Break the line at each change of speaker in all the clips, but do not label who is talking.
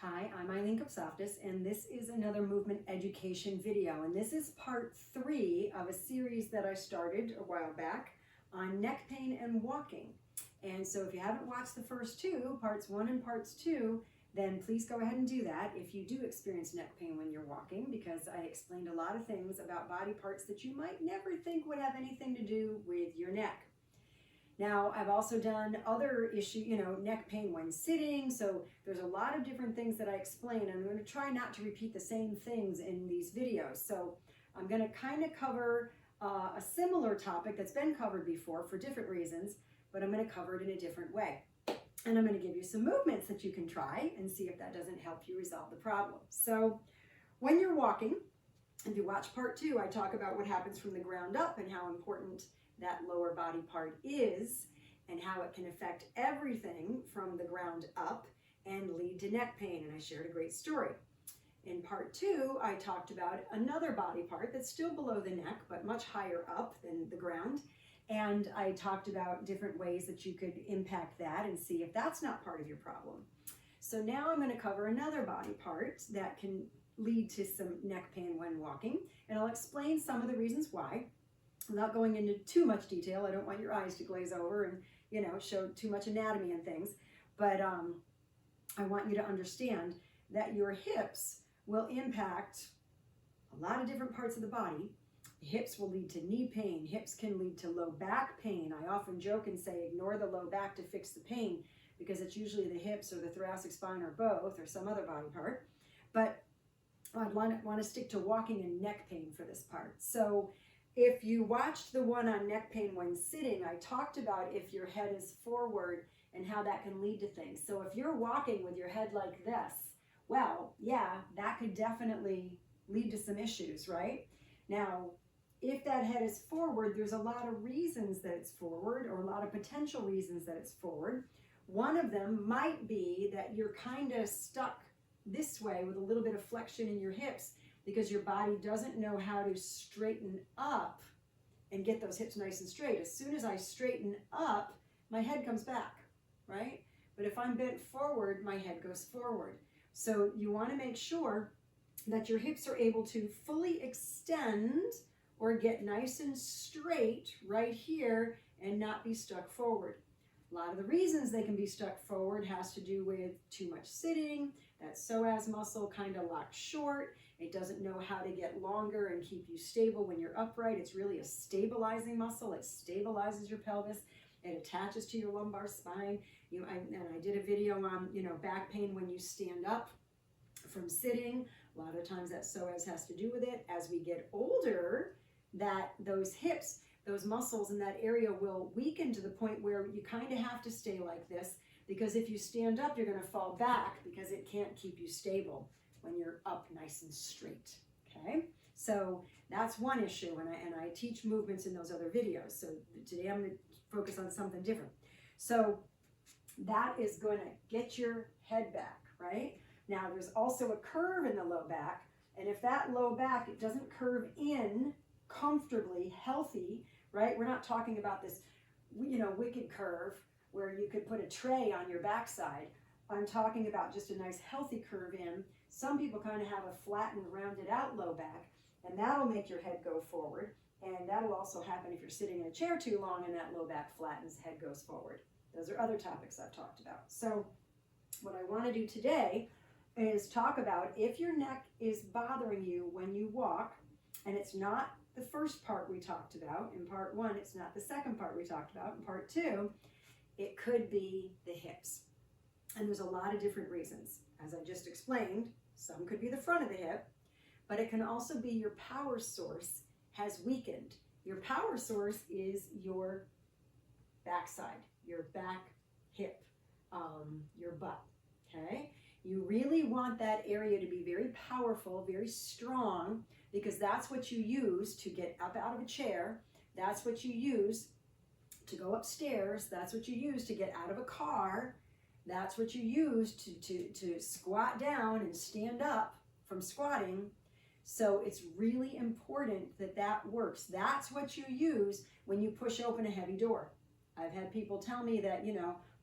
Hi, I'm Eileen, and this is another movement education video, and this is part 3 of a series that I started a while back on neck pain and walking. And so if you haven't watched the first two, parts 1 and parts 2, then please go ahead and do that if you do experience neck pain when you're walking, because I explained a lot of things about body parts that you might never think would have anything to do with your neck. Now, I've also done other neck pain when sitting. So there's a lot of different things that I explain. I'm going to try not to repeat the same things in these videos. So I'm going to kind of cover a similar topic that's been covered before for different reasons, but I'm going to cover it in a different way. And I'm going to give you some movements that you can try and see if that doesn't help you resolve the problem. So when you're walking, if you watch part 2, I talk about what happens from the ground up and how important that lower body part is and how it can affect everything from the ground up and lead to neck pain. And I shared a great story. In part 2, I talked about another body part that's still below the neck, but much higher up than the ground. And I talked about different ways that you could impact that and see if that's not part of your problem. So now I'm going to cover another body part that can lead to some neck pain when walking. And I'll explain some of the reasons why. Without going into too much detail. I don't want your eyes to glaze over and, show too much anatomy and things. But I want you to understand that your hips will impact a lot of different parts of the body. Hips will lead to knee pain. Hips can lead to low back pain. I often joke and say, ignore the low back to fix the pain, because it's usually the hips or the thoracic spine or both or some other body part. But I'd want to stick to walking and neck pain for this part. So if you watched the one on neck pain when sitting, I talked about if your head is forward and how that can lead to things. So if you're walking with your head like this, well, yeah, that could definitely lead to some issues, right? Now, if that head is forward, there's a lot of reasons that it's forward, or a lot of potential reasons that it's forward. One of them might be that you're kind of stuck this way with a little bit of flexion in your hips, because your body doesn't know how to straighten up and get those hips nice and straight. As soon as I straighten up, my head comes back, right? But if I'm bent forward, my head goes forward. So you want to make sure that your hips are able to fully extend or get nice and straight right here and not be stuck forward. A lot of the reasons they can be stuck forward has to do with too much sitting. That psoas muscle kind of locks short. It doesn't know how to get longer and keep you stable when you're upright. It's really a stabilizing muscle. It stabilizes your pelvis. It attaches to your lumbar spine. I did a video on back pain when you stand up from sitting. A lot of times that psoas has to do with it. As we get older, those hips, those muscles in that area will weaken to the point where you kind of have to stay like this, because if you stand up, you're going to fall back because it can't keep you stable when you're up nice and straight, okay? So that's one issue, and I teach movements in those other videos. So today I'm going to focus on something different. So that is going to get your head back, right? Now there's also a curve in the low back, and if that low back, it doesn't curve in comfortably, healthy, right? We're not talking about this, wicked curve where you could put a tray on your backside. I'm talking about just a nice healthy curve in. Some people kind of have a flattened, rounded out low back, and that'll make your head go forward. And that'll also happen if you're sitting in a chair too long and that low back flattens, head goes forward. Those are other topics I've talked about. So what I want to do today is talk about if your neck is bothering you when you walk, and it's not the first part we talked about. In part 1, it's not the second part we talked about. In part 2, it could be the hips. And there's a lot of different reasons. As I just explained, some could be the front of the hip, but it can also be your power source has weakened. Your power source is your backside, your back hip, your butt, okay? You really want that area to be very powerful, very strong, because that's what you use to get up out of a chair. That's what you use to go upstairs. That's what you use to get out of a car. That's what you use to squat down and stand up from squatting. So it's really important that that works. That's what you use when you push open a heavy door. I've had people tell me that,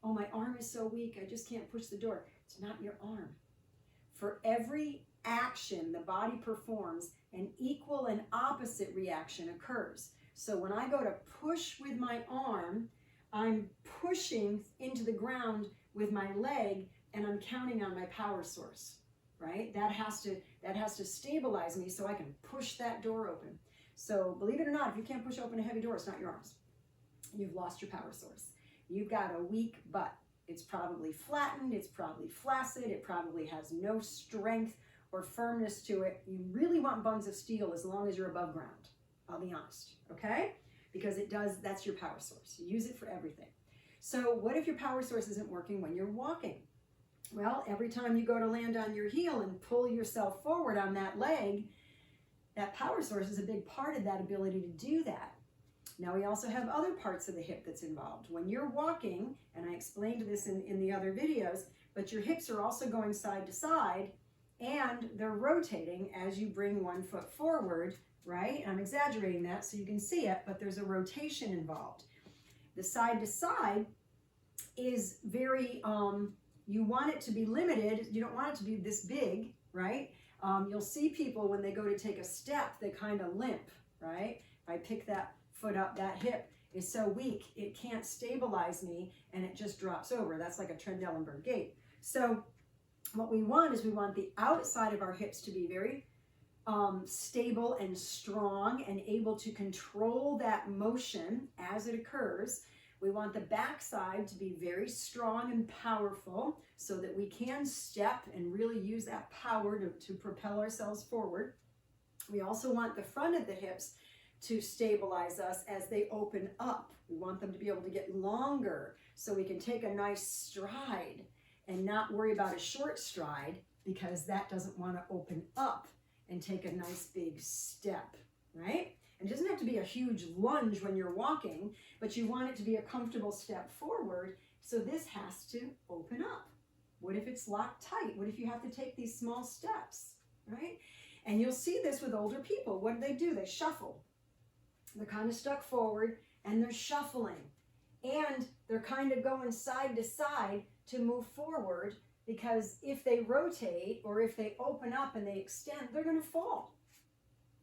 oh, my arm is so weak, I just can't push the door. It's not your arm. For every action the body performs, an equal and opposite reaction occurs. So when I go to push with my arm, I'm pushing into the ground with my leg, and I'm counting on my power source, right? That has to stabilize me so I can push that door open. So believe it or not, if you can't push open a heavy door, it's not your arms. You've lost your power source. You've got a weak butt. It's probably flattened, it's probably flaccid, it probably has no strength or firmness to it. You really want bungs of steel as long as you're above ground. I'll be honest, okay? Because that's your power source. You use it for everything. So what if your power source isn't working when you're walking? Well, every time you go to land on your heel and pull yourself forward on that leg, that power source is a big part of that ability to do that. Now we also have other parts of the hip that's involved. When you're walking, and I explained this in the other videos, but your hips are also going side to side, and they're rotating as you bring one foot forward, right? I'm exaggerating that so you can see it, but there's a rotation involved. The side to side is very, you want it to be limited. You don't want it to be this big, right? You'll see people when they go to take a step, they kind of limp, right? If I pick that foot up, that hip is so weak, it can't stabilize me and it just drops over. That's like a Trendelenburg gait. So what we want is we want the outside of our hips to be very stable and strong and able to control that motion as it occurs. We want the backside to be very strong and powerful so that we can step and really use that power to propel ourselves forward. We also want the front of the hips to stabilize us as they open up. We want them to be able to get longer so we can take a nice stride and not worry about a short stride, because that doesn't want to open up and take a nice big step, right? And it doesn't have to be a huge lunge when you're walking, but you want it to be a comfortable step forward, so this has to open up. What if it's locked tight? What if you have to take these small steps, right? And you'll see this with older people. What do? They shuffle. They're kind of stuck forward and they're shuffling. And they're kind of going side to side to move forward, because if they rotate or if they open up and they extend, they're going to fall.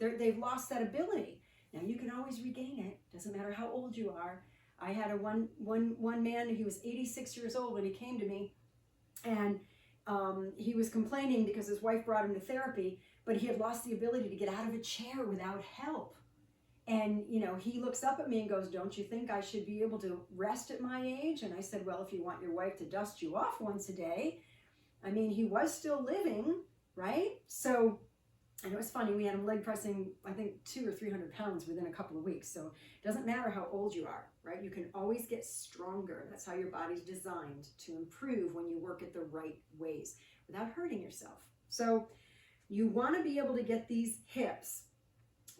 They've lost that ability. Now you can always regain it. Doesn't matter how old you are. I had one man, he was 86 years old when he came to me, and he was complaining because his wife brought him to therapy, but he had lost the ability to get out of a chair without help. And, you know, he looks up at me and goes, "Don't you think I should be able to rest at my age?" And I said, "Well, if you want your wife to dust you off once a day." I mean, he was still living, right? So, and it was funny, we had him leg pressing, I think 200 or 300 pounds within a couple of weeks. So it doesn't matter how old you are, right? You can always get stronger. That's how your body's designed to improve when you work it the right ways without hurting yourself. So you want to be able to get these hips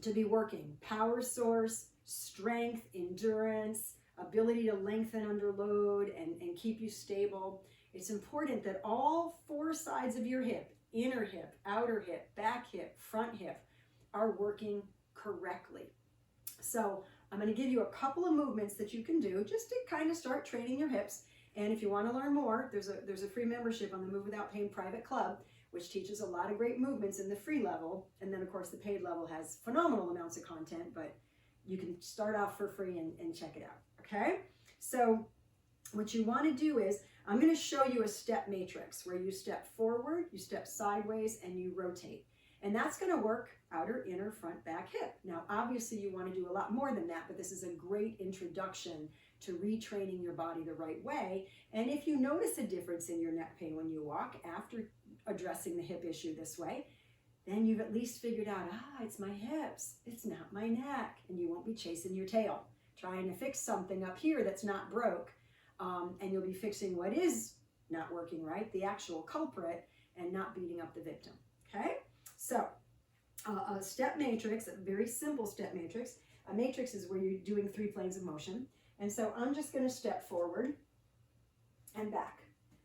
to be working. Power source, strength, endurance, ability to lengthen under load and keep you stable. It's important that all four sides of your hip, inner hip, outer hip, back hip, front hip, are working correctly. So I'm going to give you a couple of movements that you can do just to kind of start training your hips. And if you want to learn more, there's a free membership on the Move Without Pain private club, which teaches a lot of great movements in the free level. And then, of course, the paid level has phenomenal amounts of content, but you can start off for free and check it out, okay? So what you want to do is, I'm going to show you a step matrix where you step forward, you step sideways, and you rotate. And that's going to work outer, inner, front, back, hip. Now, obviously, you want to do a lot more than that, but this is a great introduction to retraining your body the right way. And if you notice a difference in your neck pain when you walk after addressing the hip issue this way, then you've at least figured out, it's my hips, it's not my neck, and you won't be chasing your tail, trying to fix something up here that's not broke, and you'll be fixing what is not working right, the actual culprit, and not beating up the victim, okay? So, a step matrix, a very simple step matrix. A matrix is where you're doing 3 planes of motion, and so I'm just going to step forward and back.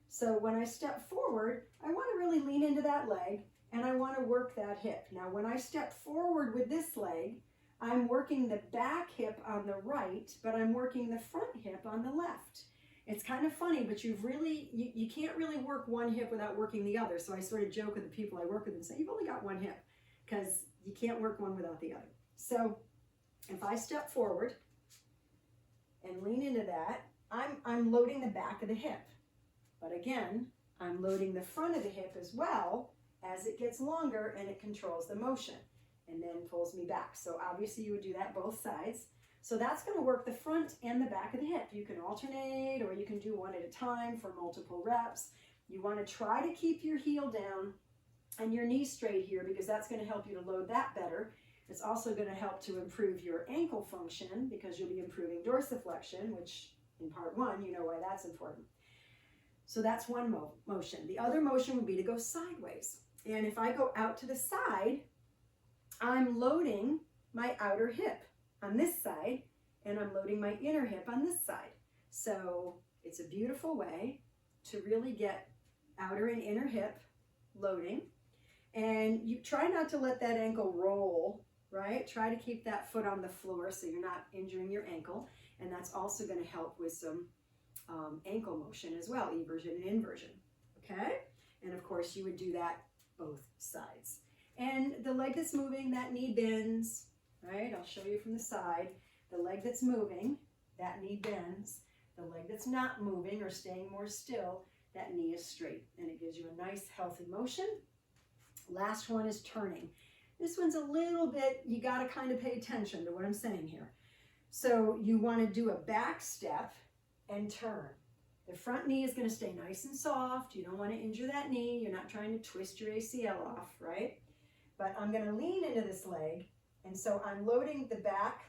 So when I step forward, I want to really lean into that leg, and I want to work that hip. Now, when I step forward with this leg, I'm working the back hip on the right, but I'm working the front hip on the left. It's kind of funny, but you can't really work one hip without working the other. So I sort of joke with the people I work with and say, you've only got one hip, because you can't work one without the other. So if I step forward and lean into that, I'm loading the back of the hip. But again, I'm loading the front of the hip as well as it gets longer, and it controls the motion and then pulls me back. So obviously you would do that both sides. So that's going to work the front and the back of the hip. You can alternate, or you can do one at a time for multiple reps. You want to try to keep your heel down and your knee straight here, because that's going to help you to load that better. It's also going to help to improve your ankle function, because you'll be improving dorsiflexion, which in part 1, you know why that's important. So that's one motion. The other motion would be to go sideways. And if I go out to the side, I'm loading my outer hip on this side, and I'm loading my inner hip on this side. So it's a beautiful way to really get outer and inner hip loading. And you try not to let that ankle roll, right? Try to keep that foot on the floor so you're not injuring your ankle. And that's also going to help with some ankle motion as well, eversion and inversion, okay? And of course you would do that both sides. And the leg that's moving, that knee bends, right? I'll show you from the side. The leg that's moving, that knee bends. The leg that's not moving or staying more still, that knee is straight, and it gives you a nice healthy motion. Last one is turning. This one's a little bit, you got to kind of pay attention to what I'm saying here. So you want to do a back step and turn. The front knee is going to stay nice and soft. You don't want to injure that knee. You're not trying to twist your ACL off, right? But I'm going to lean into this leg, and so I'm loading the back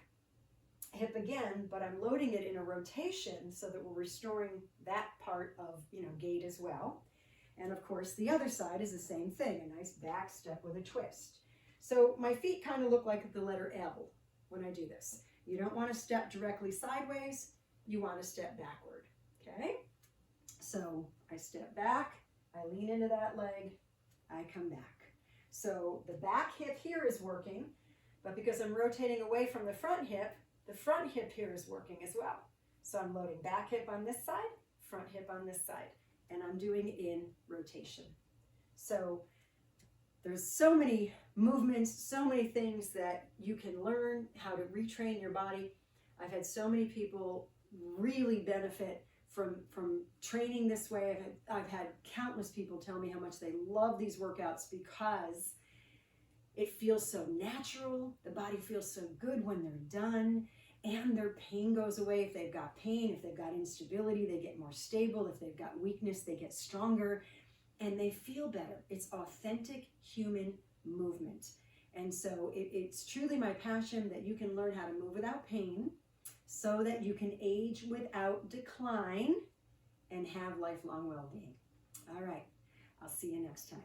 hip again, but I'm loading it in a rotation so that we're restoring that part of, gait as well. And of course, the other side is the same thing, a nice back step with a twist. So my feet kind of look like the letter L when I do this. You don't want to step directly sideways. You want to step backward, okay? So I step back, I lean into that leg, I come back. So the back hip here is working, but because I'm rotating away from the front hip here is working as well. So I'm loading back hip on this side, front hip on this side, and I'm doing it in rotation. So there's so many movements, so many things that you can learn how to retrain your body. I've had so many people really benefit from training this way. I've had countless people tell me how much they love these workouts because it feels so natural. The body feels so good when they're done, and their pain goes away. If they've got pain, if they've got instability, they get more stable. If they've got weakness, they get stronger, and they feel better. It's authentic human movement. And so it's truly my passion that you can learn how to move without pain, so that you can age without decline and have lifelong well-being. All right, I'll see you next time.